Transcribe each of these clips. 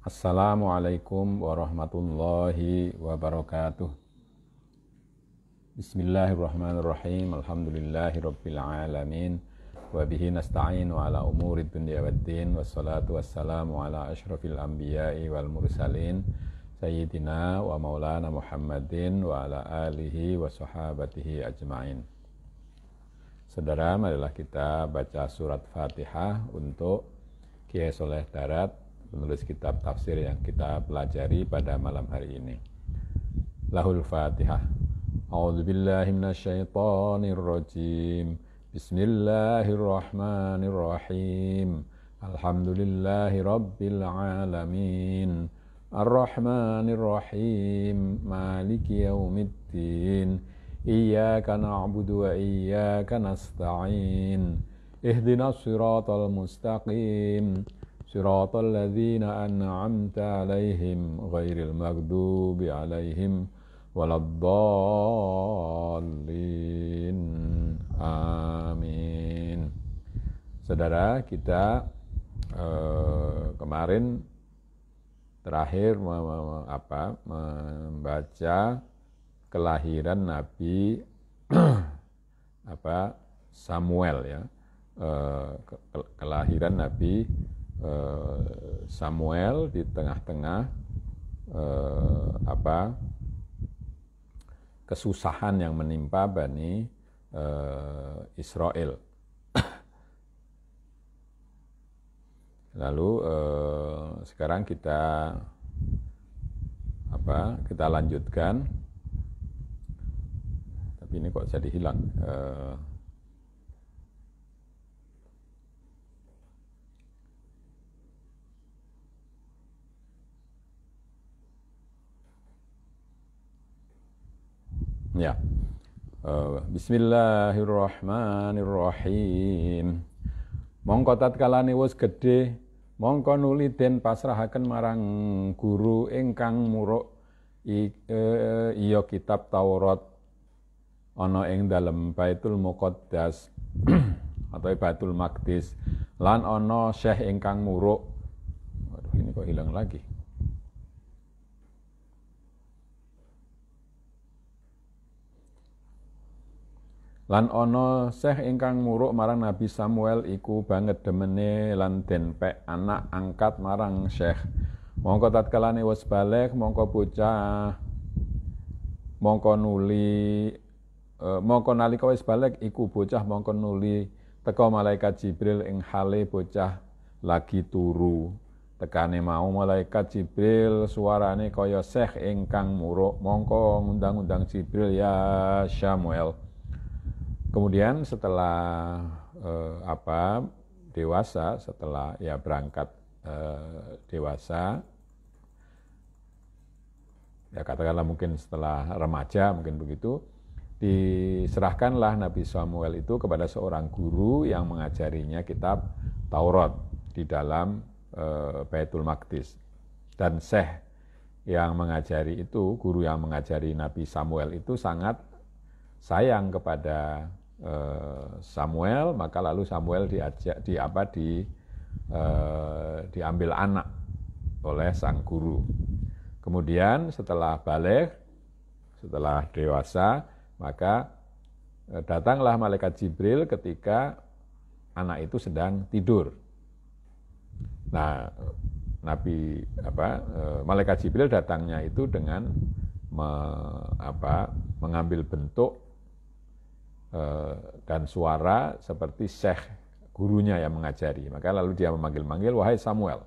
Assalamualaikum warahmatullahi wabarakatuh. Bismillahirrahmanirrahim. Alhamdulillahirabbil alamin. Wa bihi nasta'in wa ala umurid dunya waddin. Wassalatu wassalamu ala asyrafil anbiya'i wal mursalin sayyidina wa maulana Muhammadin wa ala alihi wa sahabatihi ajma'in. Saudara, marilah kita baca surat Fatihah untuk Kiai Soleh Darat, penulis kitab tafsir yang kita pelajari pada malam hari ini. Lahul Fatihah. A'udzubillahi minasyaitonir rajim. Bismillahirrahmanirrahim. Alhamdulillahi rabbil alamin. Ar-Rahmanir-Rahim. Maliki yaumiddin. Iyyaka na'budu wa iyyaka nasta'in. Ihdinas siratal mustaqim. Siratal ladzina an'amta 'alaihim ghairil maghdubi 'alaihim waladdallin. Amin. Saudara, kita kemarin terakhir membaca kelahiran Nabi Samuel ya. Kelahiran Nabi Samuel di tengah-tengah kesusahan yang menimpa Bani Israel. Lalu sekarang kita lanjutkan. Tapi ini kok jadi hilang. Ya, Bismillahirrahmanirrahim. Mongko tatkalane wis gedhe, mongko nuli den pasrahaken marang guru ingkang muruk iya kitab Taurat ana ing dalem Baitul Muqaddas atau Baitul Maqdis, lan ana syekh ingkang muruk. Waduh, ini kok hilang lagi. Lan ana syekh ingkang muruk marang Nabi Samuel iku banget demene lan den pek anak angkat marang syekh. Mongko tatkalane wis balik, mongko bocah mongko nalika wis balik iku bocah mongko nuli teka malaikat Jibril ing hale bocah lagi turu. Tekane mau malaikat Jibril suarane kaya syekh ingkang muruk, mongko ngundang-undang Jibril, ya Samuel. Kemudian setelah dewasa, setelah berangkat dewasa, ya katakanlah mungkin setelah remaja, mungkin begitu, diserahkanlah Nabi Samuel itu kepada seorang guru yang mengajarinya kitab Taurat di dalam Baitul Maqdis. Dan syekh yang mengajari itu, guru yang mengajari Nabi Samuel itu sangat sayang kepada Samuel, maka lalu Samuel diambil anak oleh sang guru. Kemudian setelah balik, setelah dewasa, maka datanglah malaikat Jibril ketika anak itu sedang tidur. Nah, malaikat Jibril datangnya itu dengan mengambil bentuk dan suara seperti syekh gurunya yang mengajari. Maka lalu dia memanggil-manggil, wahai Samuel.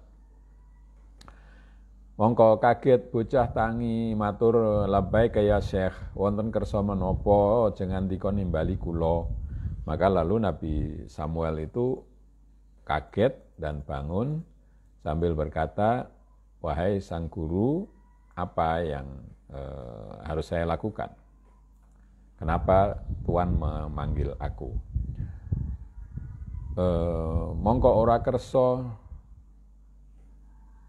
Mongko kaget bocah tangi matur, labbaika ya syekh, wonten kersa menapa jenengan dikon nimbali kula. Maka lalu Nabi Samuel itu kaget dan bangun sambil berkata, wahai sang guru, apa yang harus saya lakukan? Kenapa Tuhan memanggil aku? Mongko ora kersa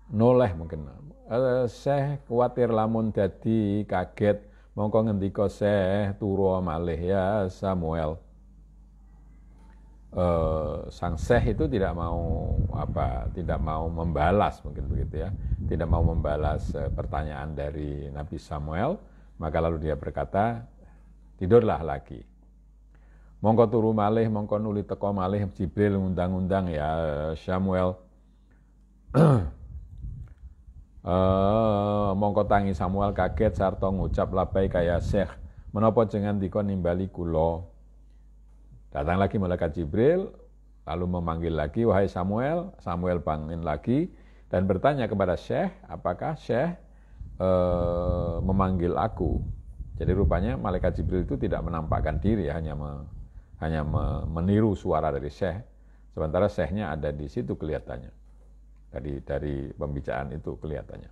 noleh mungkin. Syekh kuwatir lamun dadi kaget, mongko ngendika Syekh turu malih ya Samuel. Sang Syekh itu tidak mau membalas mungkin begitu ya. tidak mau membalas pertanyaan dari Nabi Samuel, maka lalu dia berkata, tidurlah lagi. Mongko turu malih, mongko nuli teko malih Jibril ngundang-undang, ya Samuel. Mongko tangi Samuel kaget sarta ngucap labai kaya Syekh, menapa jenengan dikon nimbali kula. Datang lagi malaikat Jibril, lalu memanggil lagi, wahai Samuel. Samuel bangun lagi dan bertanya kepada Syekh, apakah Syekh memanggil aku? Jadi rupanya malaikat Jibril itu tidak menampakkan diri, hanya meniru suara dari Syekh, sementara Syekhnya ada di situ kelihatannya. Dari pembicaraan itu kelihatannya.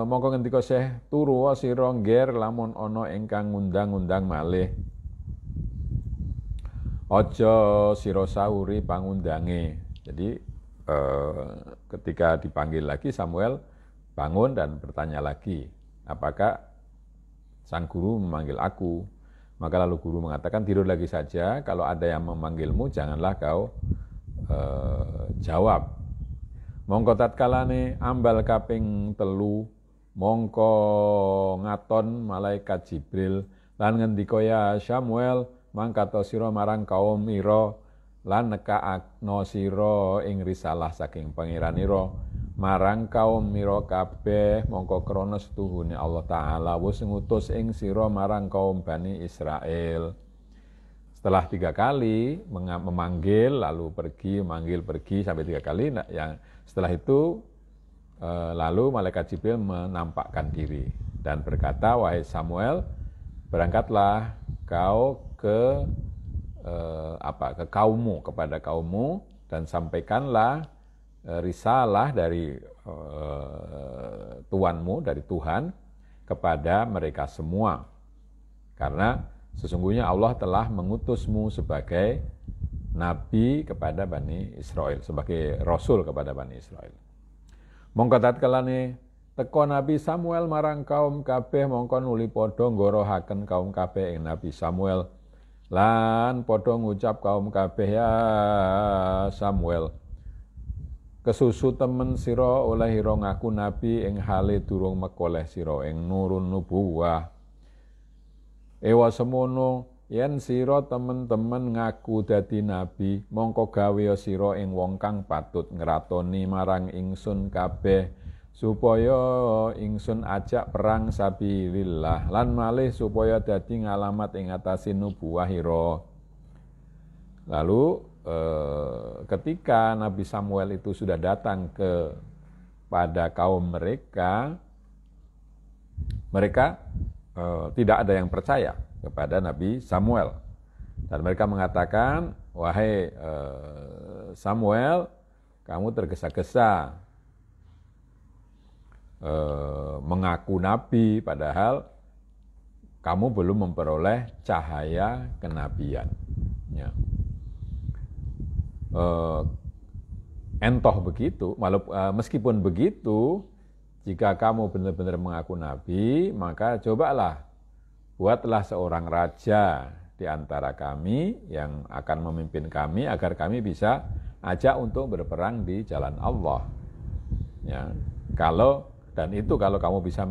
Mongko ngendika Syekh, turu sira ngger lamun ana ingkang ngundang-undang malih. Aja sira sauri pangundange. Jadi ketika dipanggil lagi Samuel bangun dan bertanya lagi, apakah sang guru memanggil aku? Maka lalu guru mengatakan, tidur lagi saja, kalau ada yang memanggilmu janganlah kau jawab. Mongko tatkalane ambal kaping 3, mongko ngaton malaikat Jibril lan ngendika, ya Samuel, mangkata sira marang kaum ira lan nekaakno sira ing risalah saking pangeranira marang kaum ira kabeh, mongko krana setuhune Allah Ta'ala wis ngutus ing sira marang kaum Bani Israel. Setelah 3 kali memanggil, lalu pergi, memanggil, pergi, sampai 3 kali, setelah itu lalu malaikat Jibril menampakkan diri dan berkata, wahai Samuel, berangkatlah kau ke kaummu, kepada kaummu, dan sampaikanlah risalah dari Tuanmu, dari Tuhan, kepada mereka semua. Karena sesungguhnya Allah telah mengutusmu sebagai nabi kepada Bani Israel, sebagai rasul kepada Bani Israel. Mongko tatkalane teka Nabi Samuel marang kaum kabeh, mongko nuli padha nggorohaken kaum kabeh ing Nabi Samuel, lan padha ngucap kaum kabeh, ya Samuel, kesusu temen sira oleh ira ngaku nabi ing hale durung mekoleh sira ing nurun nubuwah. Ewa semono yen sira temen-temen ngaku dadi nabi, mongko gawe sira ing wong kang patut ngratoni marang ingsun kabeh, supaya ingsun ajak perang sabilillah, lan malih supaya dadi ngalamat ing atase nubuwahira. Lalu ketika Nabi Samuel itu sudah datang pada kaum mereka tidak ada yang percaya kepada Nabi Samuel. Dan mereka mengatakan, wahai Samuel, kamu tergesa-gesa mengaku nabi, padahal kamu belum memperoleh cahaya kenabian. Ya. Entoh begitu, meskipun begitu, jika kamu benar-benar mengaku nabi, maka cobalah, buatlah seorang raja di antara kami yang akan memimpin kami, agar kami bisa ajak untuk berperang di jalan Allah. Ya, kalau kamu bisa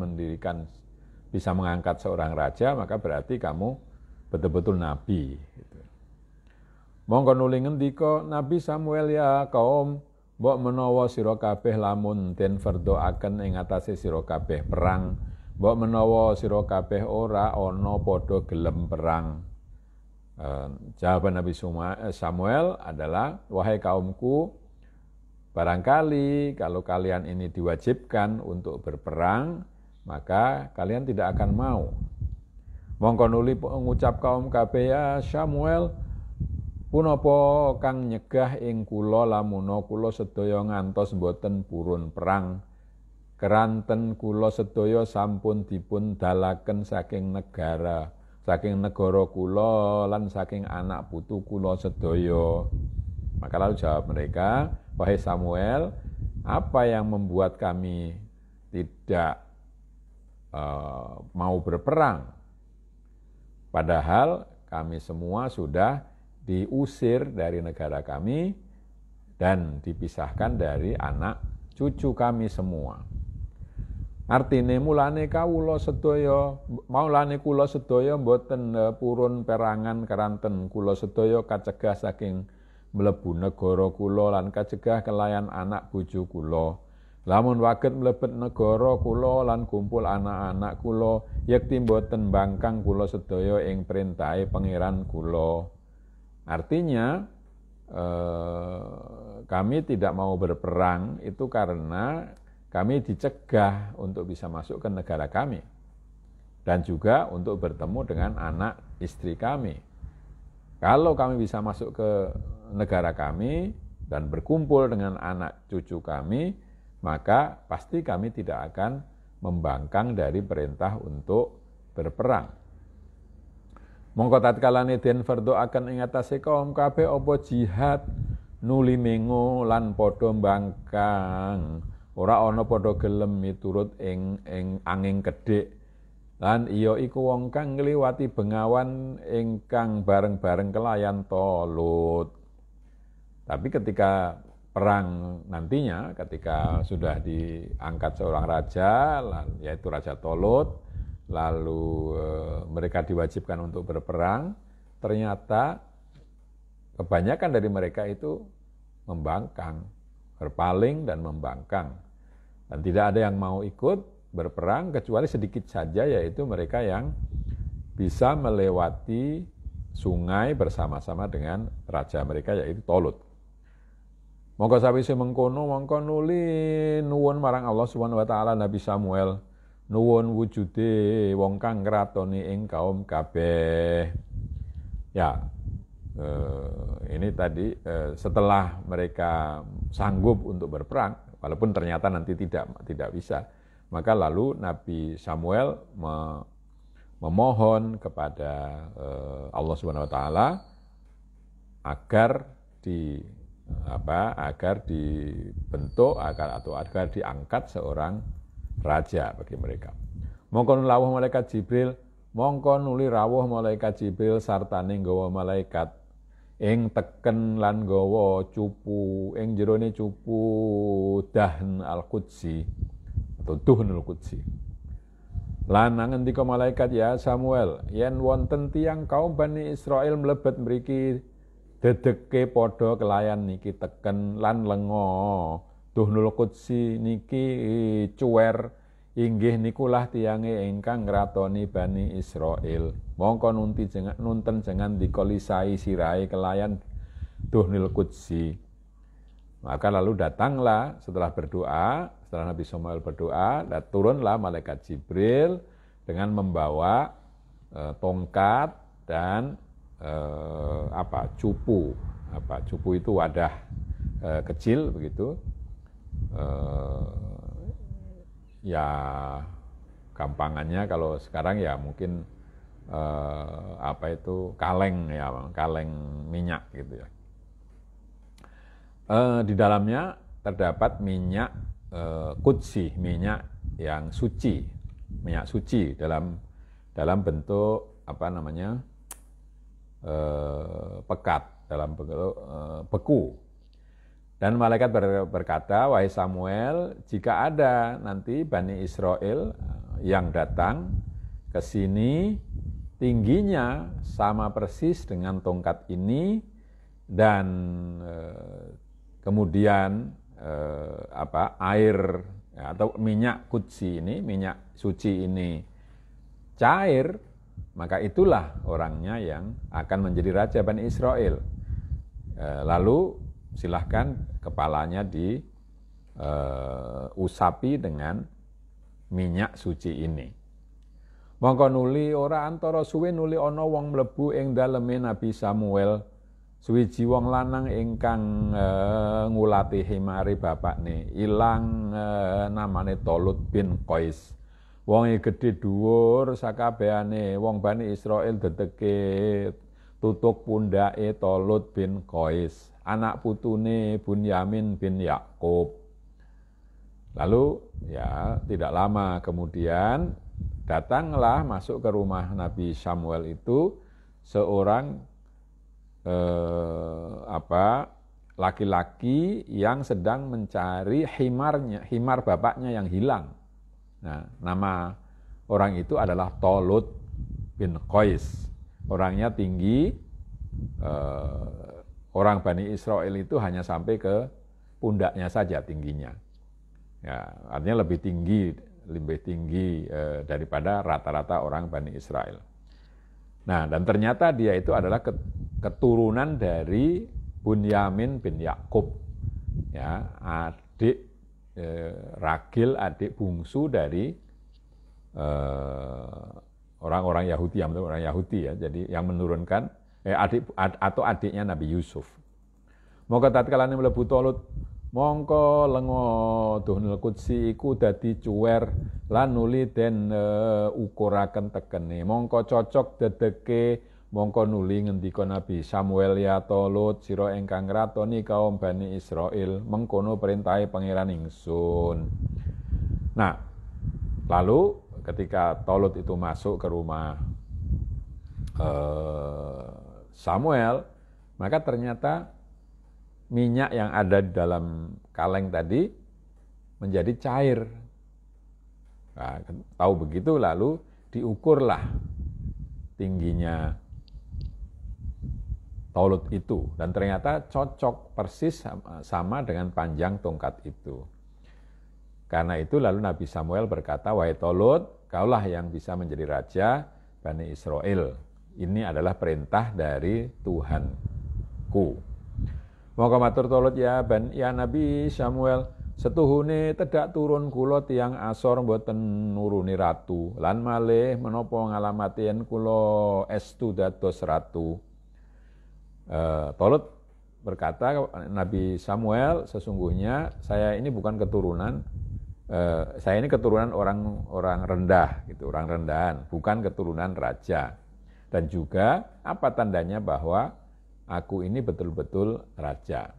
bisa mengangkat seorang raja, maka berarti kamu betul-betul nabi. Mongko nuli ngendika Nabi Samuel, ya kaum, mbok menawa sira kabeh lamun den fardhoaken ing atase sira kabeh perang, mbok menawa sira kabeh ora ana padha gelem perang. Jawaban Nabi Samuel adalah, wahai kaumku, barangkali kalau kalian ini diwajibkan untuk berperang, maka kalian tidak akan mau. Mongko nuli ngucap kaum kabeh, ya Samuel, punapa kang nyegah ing kula lamuna kula sedaya ngantos boten purun perang, keranten kula sedaya sampun dipun dalaken saking negara kula lan saking anak putu kula sedaya. Maka lalu jawab mereka, wahai Samuel, apa yang membuat kami tidak mau berperang? Padahal kami semua sudah diusir dari negara kami dan dipisahkan dari anak cucu kami semua. Artine mulane kawula sedaya maulane kula sedaya mboten purun perangan keranten kula sedaya kacegah saking mlebu negara kula lan kacegah kelayan anak bojo kula. Lamun waget mlebet negara kula lan kumpul anak-anak kula yekti mboten mbangkang kula sedaya ing perintahe pangeran kula. Artinya kami tidak mau berperang itu karena kami dicegah untuk bisa masuk ke negara kami dan juga untuk bertemu dengan anak istri kami. Kalau kami bisa masuk ke negara kami dan berkumpul dengan anak cucu kami, maka pasti kami tidak akan membangkang dari perintah untuk berperang. Mongko tatkalane den fardhoaken ing atase kaum kabeh apa jihad nuli mengo lan padha mbangkang. Ora ana padha gelem miturut ing angin kedhik lan iya iku wong kang ngliwati bengawan ingkang bareng-bareng kelayan Tolut. Tapi ketika perang nantinya, ketika sudah diangkat seorang raja, yaitu Raja Tolut, lalu mereka diwajibkan untuk berperang, ternyata kebanyakan dari mereka itu membangkang, berpaling dan membangkang. Dan tidak ada yang mau ikut berperang kecuali sedikit saja, yaitu mereka yang bisa melewati sungai bersama-sama dengan raja mereka, yaitu Tolut. Monggo sawise mengkono mongko nuli nuwun marang Allah Subhanahu wa taala Nabi Samuel nuwun wujude wong kang ngratoni ing kaum kabeh. Ya, ini tadi setelah mereka sanggup untuk berperang, walaupun ternyata nanti tidak bisa, maka lalu Nabi Samuel memohon kepada Allah Subhanahu wa taala agar dibentuk agar diangkat seorang raja bagi mereka. Mongko rawuh malaikat Jibril, mongko nuli rawuh malaikat Jibril sartane nggawa malaikat ing teken lan nggawa cupu ing jerone cupu Dahn al-Qudsi atau Duhnul Qudsi. Lan ngendika malaikat, ya Samuel, yen wonten tiyang kaum Bani Israel mlebet mriki dedeke padha kelayan niki teken lan lenga Duhnul Qudsi niki cuwer inggih nikulah tiyange ingkang ngratoni Bani Israel. Mongko nunten jengan dikolisai sirahe kelayan Duhnul Qudsi. Maka lalu datanglah setelah Nabi Samuel berdoa, dan turunlah malaikat Jibril dengan membawa tongkat dan cupu. Cupu itu wadah kecil begitu. Ya gampangannya kalau sekarang ya mungkin kaleng minyak gitu ya. Di dalamnya terdapat minyak qudsi, minyak yang suci, minyak suci dalam bentuk pekat, dalam bentuk beku. Dan malaikat berkata, wahai Samuel, jika ada nanti Bani Israel yang datang ke sini, tingginya sama persis dengan tongkat ini, dan kemudian air atau minyak qudsi ini, minyak suci ini cair, maka itulah orangnya yang akan menjadi raja Bani Israel. Lalu silahkan kepalanya diusapi dengan minyak suci ini. Mongko nuli ora antara suwe nuli ana wong mlebu ing daleme Nabi Samuel, suwiji wong lanang ingkang ngulati himari bapakne, ilang namane Tolut bin Qais. Wonge gedhe dhuwur sakabehane wong Bani Israel dedeke tutuk pundake Tolut bin Qais, anak putune Bunyamin bin Yakub. Lalu ya tidak lama kemudian datanglah masuk ke rumah Nabi Samuel itu seorang laki-laki yang sedang mencari himar bapaknya yang hilang. Nah, nama orang itu adalah Talut bin Qais. Orangnya tinggi, orang Bani Israel itu hanya sampai ke pundaknya saja tingginya. Ya, artinya lebih tinggi daripada rata-rata orang Bani Israel. Nah, dan ternyata dia itu adalah keturunan dari Bunyamin bin Yakub, ya, adik ragil, adik bungsu dari orang-orang Yahudi, ya, jadi yang menurunkan adiknya Nabi Yusuf. Mongko tatkala mlebu Talut, mongko lengo Duhul Qudsi iku dadi cuwer lan nuli den ukuraken tekene. Mongko cocok dedeke mongko nuli ngendika Nabi Samuel, ya Talut, sira ingkang ngratoni kaum Bani Israel, mengkono perintahe pangeran ingsun. Nah, lalu ketika Talut itu masuk ke rumah Samuel, maka ternyata minyak yang ada di dalam kaleng tadi menjadi cair. Nah, tahu begitu lalu diukurlah tingginya Talut itu, dan ternyata cocok persis sama dengan panjang tongkat itu. Karena itu lalu Nabi Samuel berkata, wahai Talut, kaulah yang bisa menjadi raja Bani Israel. Ini adalah perintah dari Tuhanku. Maka matur Talut, ya Nabi Samuel, setuhune tedak turun kula tiyang asor mboten nuruni ratu, lan malih menapa ngalamati yen kula estu dados ratu. Talut berkata, Nabi Samuel, sesungguhnya saya ini bukan keturunan, saya ini keturunan orang rendah, gitu, orang rendahan, bukan keturunan raja. Dan juga apa tandanya bahwa aku ini betul-betul raja.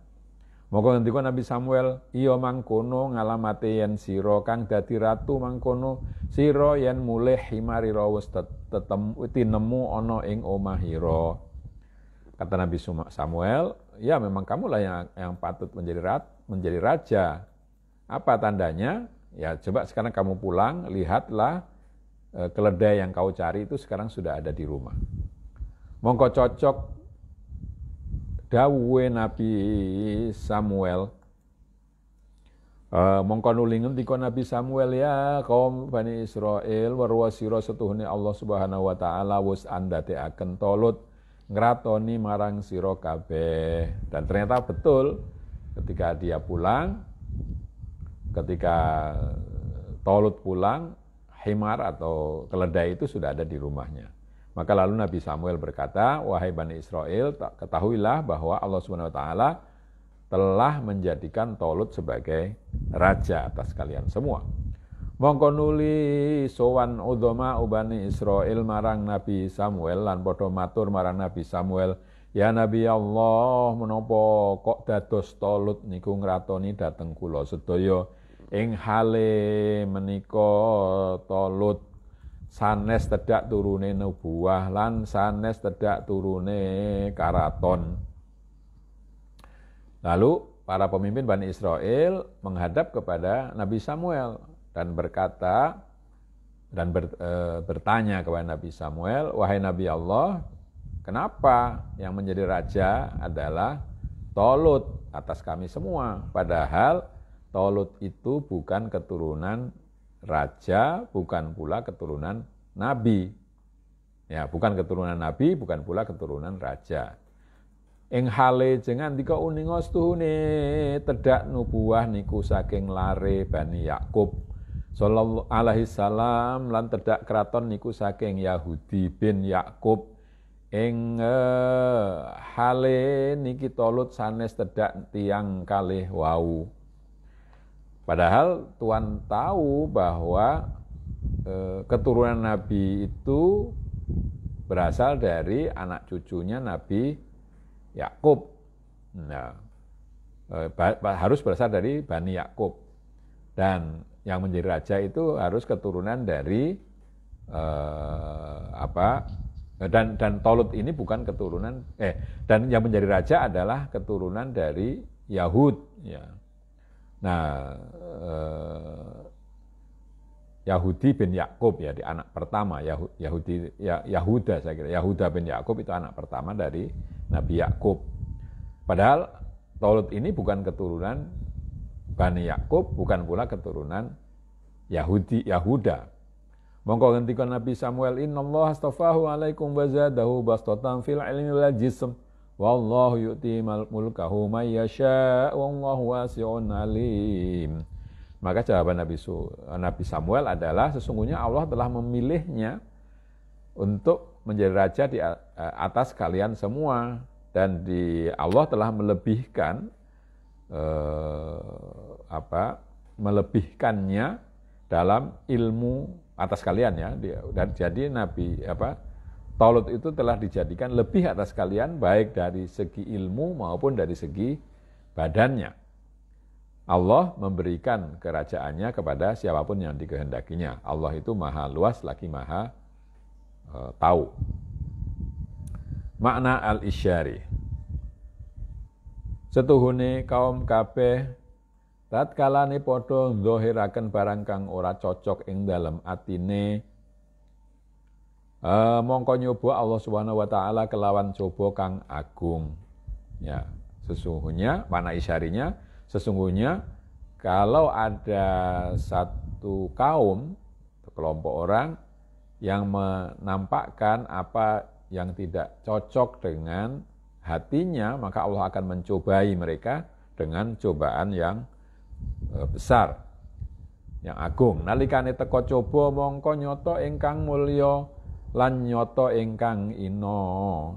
Moko ngendika Nabi Samuel, iya mangkono ngalamate yen sira kang dadi ratu mangkono sira yen mulih himarira wis tinemu ana ing omahira. Kata Nabi Samuel, ya memang kamulah yang patut menjadi raja. Apa tandanya? Ya coba sekarang kamu pulang, lihatlah keledai yang kau cari itu sekarang sudah ada di rumah. Mongko cocok dawuhe Nabi Samuel, mongko nuli ngendika Nabi Samuel, ya kaum Bani Israel, weruh sira setuhune Allah Subhanahu wa taala wis andadekaken Talut ngratoni marang sira kabeh. Dan ternyata betul, ketika dia pulang, ketika Talut pulang, himar atau keledai itu sudah ada di rumahnya. Maka lalu Nabi Samuel berkata, wahai Bani Israel, ketahuilah bahwa Allah Subhanahu wa taala telah menjadikan Talut sebagai raja atas kalian semua. Mongko nuli sowan udhama Bani Israel marang Nabi Samuel lan padha matur marang Nabi Samuel, ya Nabi Allah, menapa kok dados Talut niku ngratoni dhateng kula sedaya ing hale menika Talut sanes tedak turune nubuwah lan sanes tedak turune karaton. Lalu para pemimpin Bani Israel menghadap kepada Nabi Samuel dan berkata dan bertanya kepada Nabi Samuel, wahai Nabi Allah, kenapa yang menjadi raja adalah Talut atas kami semua, padahal Talut itu bukan keturunan raja, bukan pula keturunan nabi. Ya, bukan keturunan nabi, bukan pula keturunan raja. Ing hale jengan dika uninga setuhune tedak nubuwah niku saking lare Bani Yakub sallallahu alaihi salam lan tedak kraton niku saking Yahudi bin Yakub. Ing hale niki Talut sanes tedak tiang kalih wau. Padahal Tuhan tahu bahwa keturunan Nabi itu berasal dari anak cucunya Nabi Yakub. Nah, harus berasal dari Bani Yakub. Dan yang menjadi raja itu harus keturunan dari Dan Tolut ini bukan keturunan dan yang menjadi raja adalah keturunan dari Yahud, ya. Nah, Yahudi bin Yakub, ya, di anak pertama Yahuda, saya kira Yahuda bin Yakub itu anak pertama dari Nabi Yakub. Padahal Tolut ini bukan keturunan Bani Yakub, bukan pula keturunan Yahuda. Mongko ngendika Nabi Samuel, innallaha astafahu alaikum wa zadahu bastatan fil ilmi wal jism wallahu yu'ti mulkahu may yasha wallahu wasi'un alim. Maka jawaban Nabi Samuel adalah sesungguhnya Allah telah memilihnya untuk menjadi raja di atas kalian semua, dan Allah telah melebihkannya dalam ilmu atas kalian, ya. Dan jadi Tolut itu telah dijadikan lebih atas kalian baik dari segi ilmu maupun dari segi badannya. Allah memberikan kerajaannya kepada siapapun yang dikehendakinya. Allah itu maha luas lagi maha tahu. Makna al-isyari. Setuhune kaum kabeh tatkalane padha ndzahiraken barang kang ora cocok ing dalem atine, mongko nyoba Allah Subhanahu wa taala kelawan coba kang agung. Ya, sesungguhnya mana isyarinya, sesungguhnya kalau ada satu kaum, kelompok orang yang menampakkan apa yang tidak cocok dengan hatinya, maka Allah akan mencobai mereka dengan cobaan yang besar, yang agung. Nalikane teka coba mongko nyoto ingkang mulya lan nyoto ingkang ina.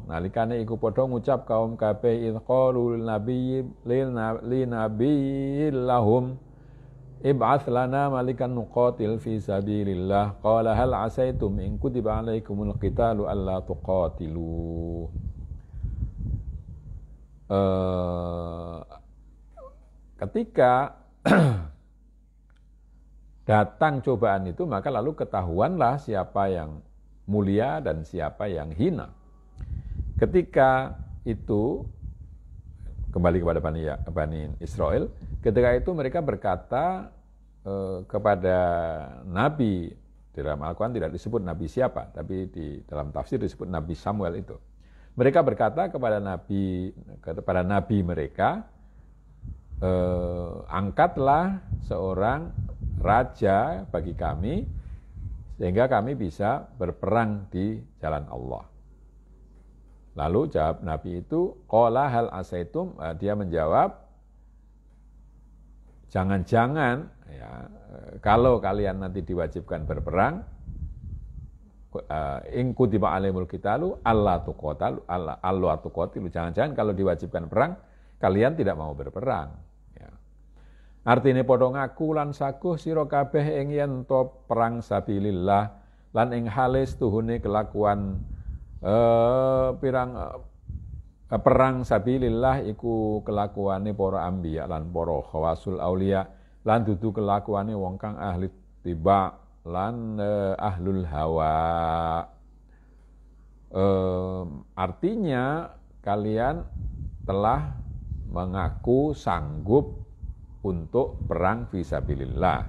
Nalikane iku padha ngucap kaum kabeh idqalu lin nabiyyi lahum ib'ats lana malikan nuqatil fi sabilillah qala hal asaitum in kutiba alaikumul qitalu alla tuqatilu. Ketika datang cobaan itu, maka lalu ketahuanlah siapa yang mulia dan siapa yang hina. Ketika itu, kembali kepada Bani Israel, ketika itu mereka berkata kepada Nabi, di dalam Al-Quran tidak disebut Nabi siapa, tapi di dalam tafsir disebut Nabi Samuel itu. Mereka berkata kepada Nabi mereka, angkatlah seorang raja bagi kami sehingga kami bisa berperang di jalan Allah. Lalu jawab Nabi itu, qala hal asaitum, dia menjawab, jangan-jangan ya, kalau kalian nanti diwajibkan berperang, in kutiba alaihimul qitalu alla tuqatilu, jangan-jangan kalau diwajibkan perang kalian tidak mau berperang. Ya. Artine padha ngaku lan saguh sira kabeh ing yen to perang sabilillah lan ing halis tuhune kelakuan perang sabilillah iku kelakuane para anbiya lan para khawasul aulia lan dudu kelakuane wong kang ahli tiba lan ahlul hawa. Artinya kalian telah mengaku sanggup untuk perang fisabilillah,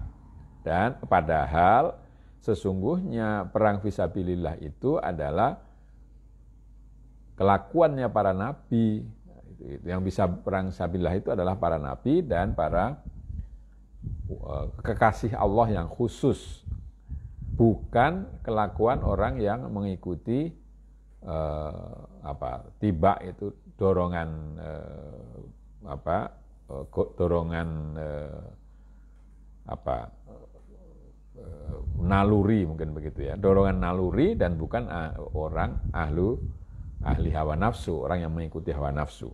dan padahal sesungguhnya perang fisabilillah itu adalah kelakuannya para nabi. Yang bisa perang fisabilillah itu adalah para nabi dan para kekasih Allah yang khusus, bukan kelakuan orang yang mengikuti tiba itu dorongan naluri, mungkin begitu ya, dorongan naluri, dan bukan orang ahli hawa nafsu, orang yang mengikuti hawa nafsu.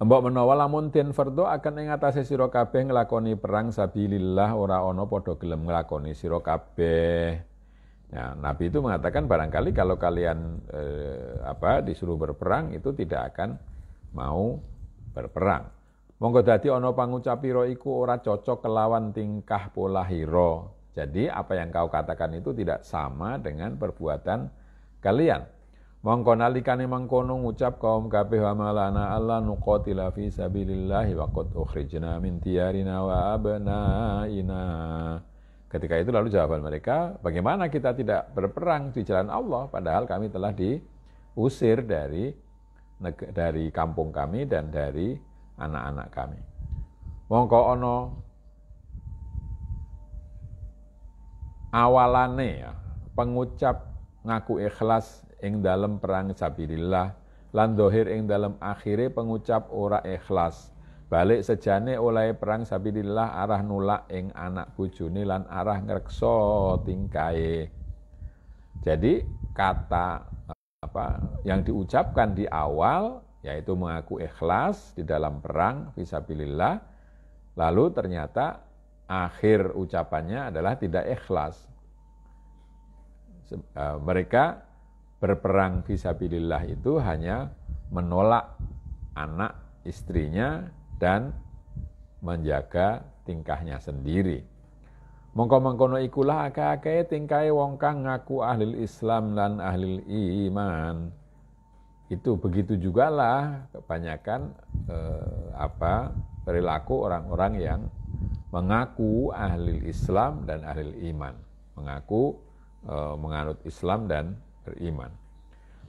Mbok menawa lamun den fardhu akan ing atase sira kabeh nglakoni perang sabilillah, ora ana padha gelem nglakoni sira kabeh. Ya, Nabi itu mengatakan barangkali kalau kalian disuruh berperang itu tidak akan mau berperang. Monggo dadi ana pangucapira iku ora cocok kelawan tingkah pola hira Jadi apa yang kau katakan itu tidak sama dengan perbuatan kalian. Mongko nalikane mangkono ngucap kaum kabeh wa malana alla nuqatila fi sabilillahi wa qad ukhrijna min diyarina wa abnaina. Ketika itu lalu jawaban mereka, bagaimana kita tidak berperang di jalan Allah padahal kami telah diusir dari kampung kami dan dari anak-anak kami. Mongko ono awalane ya, pengucap ngaku ikhlas ing dalem perang sabilillah lan dohir ing dalem akhire pengucap ora ikhlas balik sejane oleh perang sabilillah arah nulak ing anak bojone lan arah ngreksa tingkae. Jadi kata yang diucapkan di awal yaitu mengaku ikhlas di dalam perang fisabilillah, lalu ternyata akhir ucapannya adalah tidak ikhlas. Mereka berperang fisabilillah itu hanya menolak anak istrinya dan menjaga tingkahnya sendiri. Mongko-mongkono ikulah akeh-akeh tingkahe wong kang ngaku ahli Islam lan ahli iman. Itu begitu jugalah kebanyakan perilaku orang-orang yang mengaku ahli Islam dan ahli iman, mengaku menganut Islam dan beriman.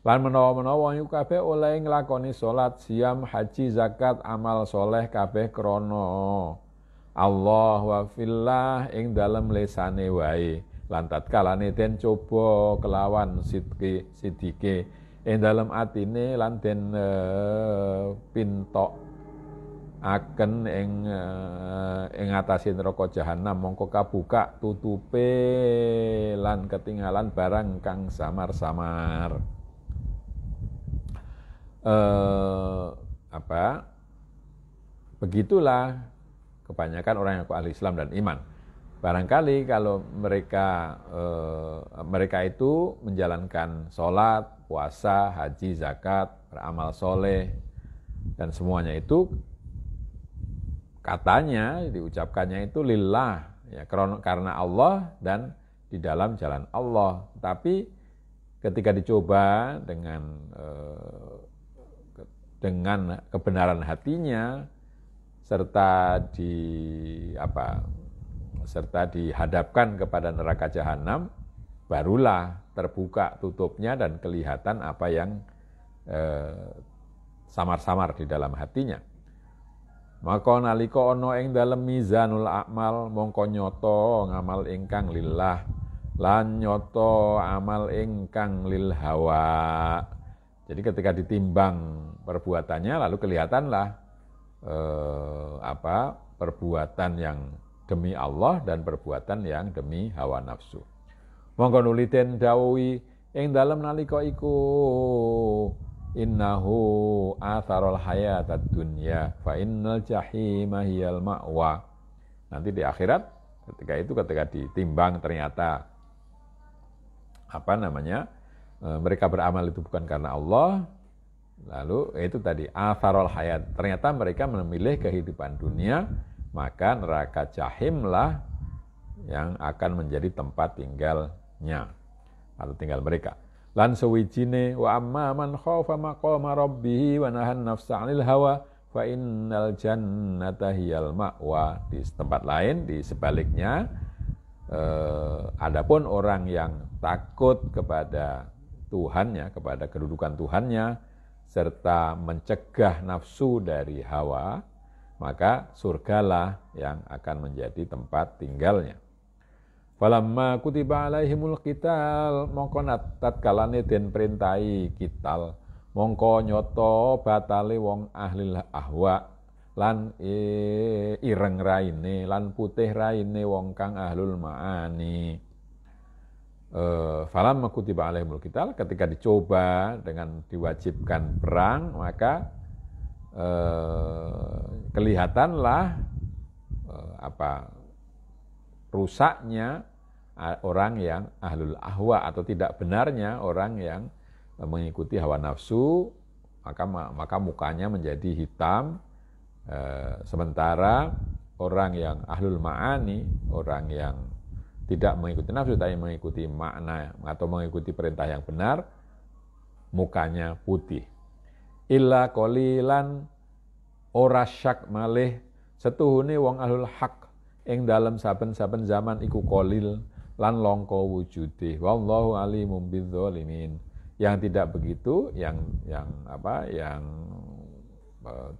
Lan menawa-menawa wong kabeh oleh nglakoni salat, siam, haji, zakat, amal soleh kabeh krana Allah wa fillah ing dalem lesane wae. Lan tatkalane den coba kelawan sidike ing dalem atine lan den pintok aken ing atase neraka jahanam mongko kabuka tutupe lan ketinggalan barang kang samar-samar. Begitulah kebanyakan orang yang ahli Islam dan iman. Barangkali kalau mereka itu menjalankan sholat, puasa, haji, zakat, beramal soleh dan semuanya itu katanya, diucapkannya itu lillah, ya, karena Allah dan di dalam jalan Allah. Tapi ketika dicoba dengan kebenaran hatinya serta dihadapkan kepada neraka jahanam, barulah terbuka tutupnya dan kelihatan apa yang samar-samar di dalam hatinya. Maka nalika ana ing dalem mizanul a'mal mongko nyoto ngamal ingkang lillah lan nyoto amal ingkang lil hawa. Jadi ketika ditimbang perbuatannya lalu kelihatanlah perbuatan yang demi Allah dan perbuatan yang demi hawa nafsu. Mongko nuliten dawuhi ing dalem nalika iku innahu atharul hayatad dunya fa innal jahima hiyal ma'wa. Nanti di akhirat ketika ditimbang ternyata mereka beramal itu bukan karena Allah, lalu itu tadi atharul hayat, ternyata mereka memilih kehidupan dunia, maka neraka jahimlah yang akan menjadi tempat tinggalnya atau tinggal mereka. Lan sewijine wa amma man khaufa maqama rabbih wa nahan nafsa 'anil hawa fa innal jannata hiyal ma'wa. Di tempat lain di sebaliknya adapun orang yang takut kepada Tuhannya, kepada kedudukan Tuhannya serta mencegah nafsu dari hawa, maka surgalah yang akan menjadi tempat tinggalnya. Falamma kutiba alaihimul qital mongko tatkalane den perintahi qital mongko nyoto batale wong ahli ahwa lan ireng raine lan putih raine wong kang ahlul maani. Falamma kutiba alaihimul qital, ketika dicoba dengan diwajibkan perang, maka kelihatanlah rusaknya orang yang ahlul ahwa atau tidak benarnya orang yang mengikuti hawa nafsu, maka mukanya menjadi hitam, sementara orang yang ahlul ma'ani, orang yang tidak mengikuti nafsu tapi mengikuti makna atau mengikuti perintah yang benar, mukanya putih. Illa qalilan ora syak malih setuhune wong ahlul haq ing dalem saben-saben zaman iku qalil lan langka wujude. Wallahu alimum bidzalimin. Yang tidak begitu, yang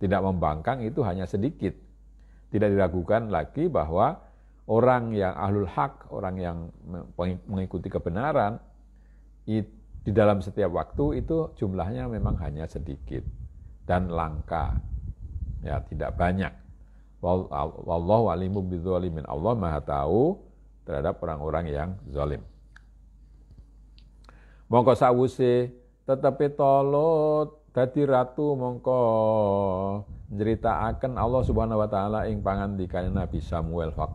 tidak membangkang itu hanya sedikit. Tidak diragukan lagi bahwa orang yang ahlul haq, orang yang mengikuti kebenaran, di dalam setiap waktu itu jumlahnya memang hanya sedikit dan langka, ya tidak banyak. Wallahu alimu bidzalimin. Allah Maha tahu terhadap orang-orang yang zalim. Mongko sawuse tetepi Talut dadi ratu, mongko nyeritakaken Allah Subhanahu wa taala ing pangandikane Nabi Samuel wa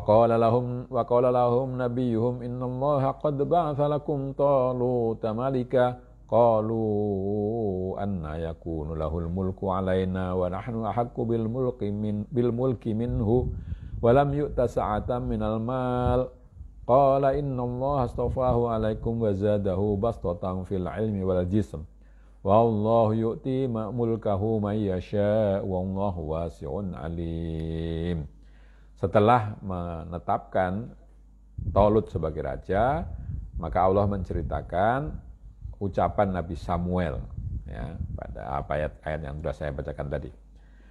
qala lahum nabiyuhum innallaha qad ba'atha lakum Taluta malika qalu anna yakunu lahul mulku alaina wa nahnu ahaqqu bil mulki minhu wa lam yu'ta sa'atan minal mal qala innallaha astafahu alaikum wa zadahu bastatan fil ilmi wal jism wallahu yu'ti mulkahu may yasha wallahu wasi'un alim. Setelah menetapkan Talut sebagai raja, maka Allah menceritakan ucapan Nabi Samuel, ya, pada ayat yang sudah saya bacakan tadi.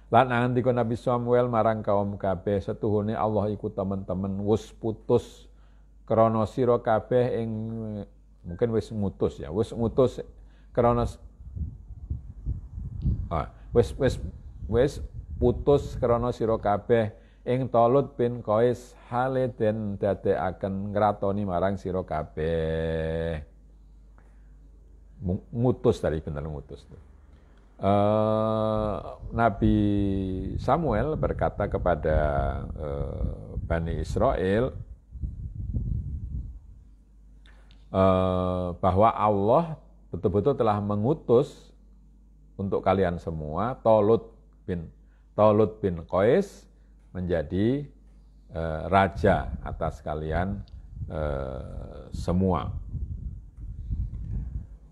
Lan andika Nabi Samuel marang kaum kabeh setuhune Allah iku teman-teman wis putus krana sira kabeh ing mungkin wis ngutus krana wis putus krana sira kabeh ing Talut bin Qais hale den dadekaken ngratoni marang sira kabeh. Ngutus tadi, benar ngutus. Nabi Samuel berkata kepada Bani Israel bahwa Allah betul-betul telah mengutus untuk kalian semua Talut bin Qais menjadi raja atas kalian semua.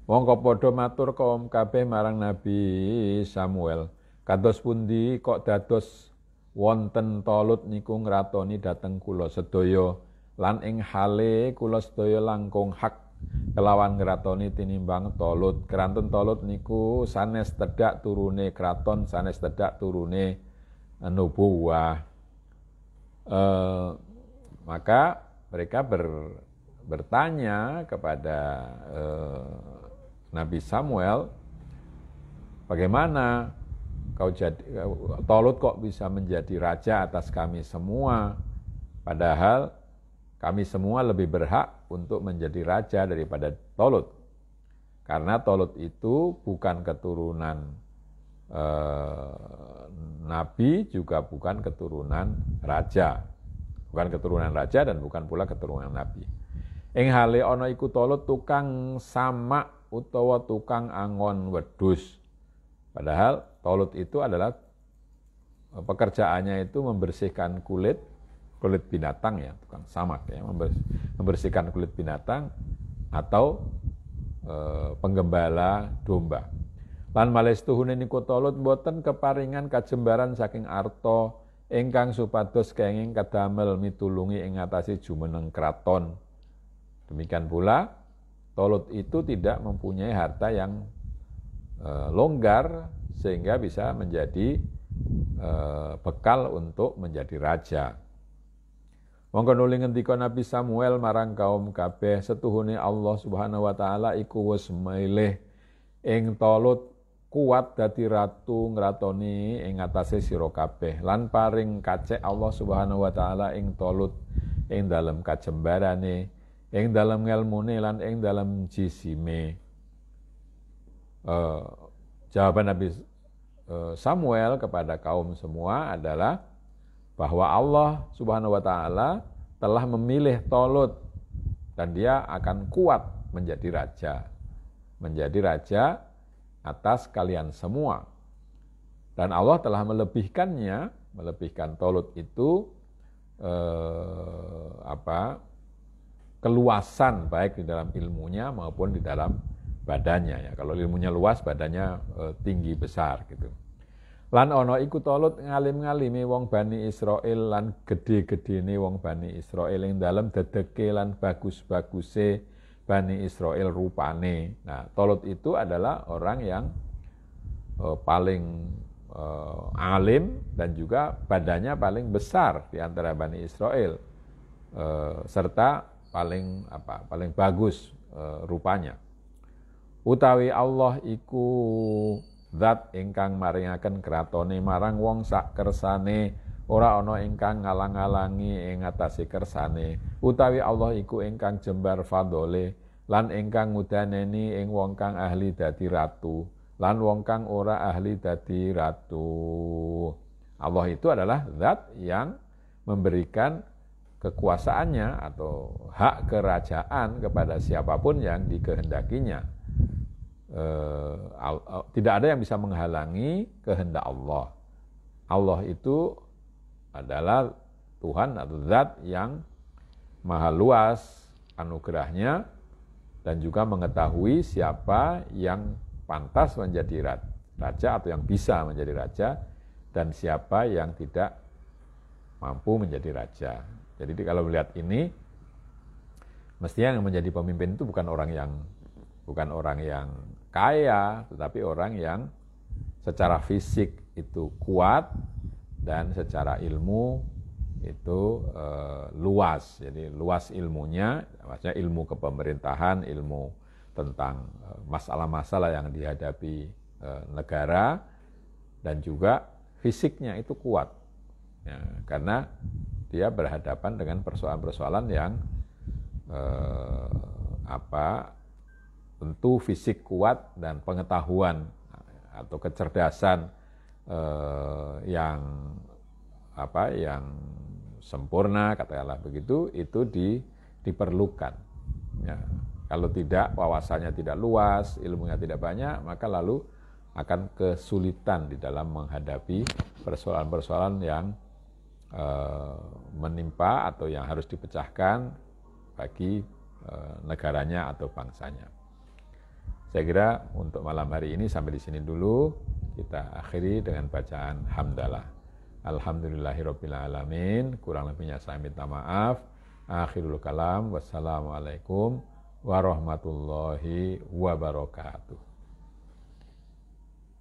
Mongko padha matur kaum kabeh marang Nabi Samuel, kados pundi kok dados wonten Talut niku ngratoni dhateng kula sedaya lan ing hale kula sedaya langkung hak kelawan ngratoni tinimbang Talut. Keranten Talut niku sanes tedhak turune kraton, sanes tedhak turune nubuwah. Maka mereka bertanya kepada Nabi Samuel, bagaimana Talut kok bisa menjadi raja atas kami semua, padahal kami semua lebih berhak untuk menjadi raja daripada Talut. Karena Talut itu bukan keturunan Nabi, juga bukan keturunan raja. Bukan keturunan raja dan bukan pula keturunan Nabi. Ing hale ana iku Talut tukang samak utawa tukang angon wedhus. Padahal Talut itu adalah pekerjaannya itu membersihkan kulit binatang, ya, tukang samak, ya, membersihkan kulit binatang atau penggembala domba. Lan malestuhune niku Talut boten keparingan kajembaran saking arta ingkang supados kenging kadamel mitulungi ing ngatasi jumeneng kraton. Demikian pula Talut itu tidak mempunyai harta yang longgar sehingga bisa menjadi bekal untuk menjadi raja. Monggo nuli ngendika Nabi Samuel marang kaum kabeh setuhune Allah Subhanahu wa taala iku wis milih ing Talut kuat dadi ratu ngratoni ing atase sira kabeh lan paring kacek Allah Subhanahu wa taala ing Talut ing dalem kajembarane, ing dalem ngelmune lan ing dalem jisime. Jawaban Nabi Samuel kepada kaum semua adalah bahwa Allah Subhanahu wa taala telah memilih Talut dan dia akan kuat menjadi raja. Menjadi raja atas kalian semua. Dan Allah telah melebihkan Talut itu keluasan baik di dalam ilmunya maupun di dalam badannya ya. Kalau ilmunya luas, badannya tinggi besar gitu. Lan ana iku Tolut ngalim-ngalimi wong Bani Israil lan gede-gedene wong Bani Israil ing dalem dedeke lan bagus-baguse Bani Israil rupane. Nah, Tolut itu adalah orang yang paling alim dan juga badannya paling besar di antara Bani Israil, serta paling bagus rupanya. Utawi Allah iku zat ingkang maringaken kratone marang wong sak kersane, ora ana ingkang ngalang-alangi ing atase kersane. Utawi Allah iku ingkang jembar fadole lan ingkang ngudaneni ing wong kang ahli dadi ratu lan wong kang ora ahli dadi ratu. Allah itu adalah zat yang memberikan kekuasaannya atau hak kerajaan kepada siapapun yang dikehendakinya. Tidak ada yang bisa menghalangi kehendak Allah. Allah itu adalah Tuhan atau zat yang maha luas anugerahnya dan juga mengetahui siapa yang pantas menjadi raja atau yang bisa menjadi raja dan siapa yang tidak mampu menjadi raja. Jadi kalau melihat ini, mestinya yang menjadi pemimpin itu bukan orang yang kaya, tetapi orang yang secara fisik itu kuat dan secara ilmu itu luas. Jadi luas ilmunya, maksudnya ilmu kepemerintahan, ilmu tentang masalah-masalah yang dihadapi negara, dan juga fisiknya itu kuat. Ya, karena dia berhadapan dengan persoalan-persoalan yang tentu fisik kuat dan pengetahuan atau kecerdasan yang sempurna, katakanlah begitu, itu diperlukan. Ya, kalau tidak, wawasannya tidak luas, ilmunya tidak banyak, maka lalu akan kesulitan di dalam menghadapi persoalan-persoalan yang menimpa atau yang harus dipecahkan bagi negaranya atau bangsanya. Saya kira untuk malam hari ini sampai di sini dulu. Kita akhiri dengan bacaan hamdalah. Alhamdulillahirabbil alamin. Kurang lebihnya saya minta maaf. Akhirul kalam. Wassalamualaikum warahmatullahi wabarakatuh.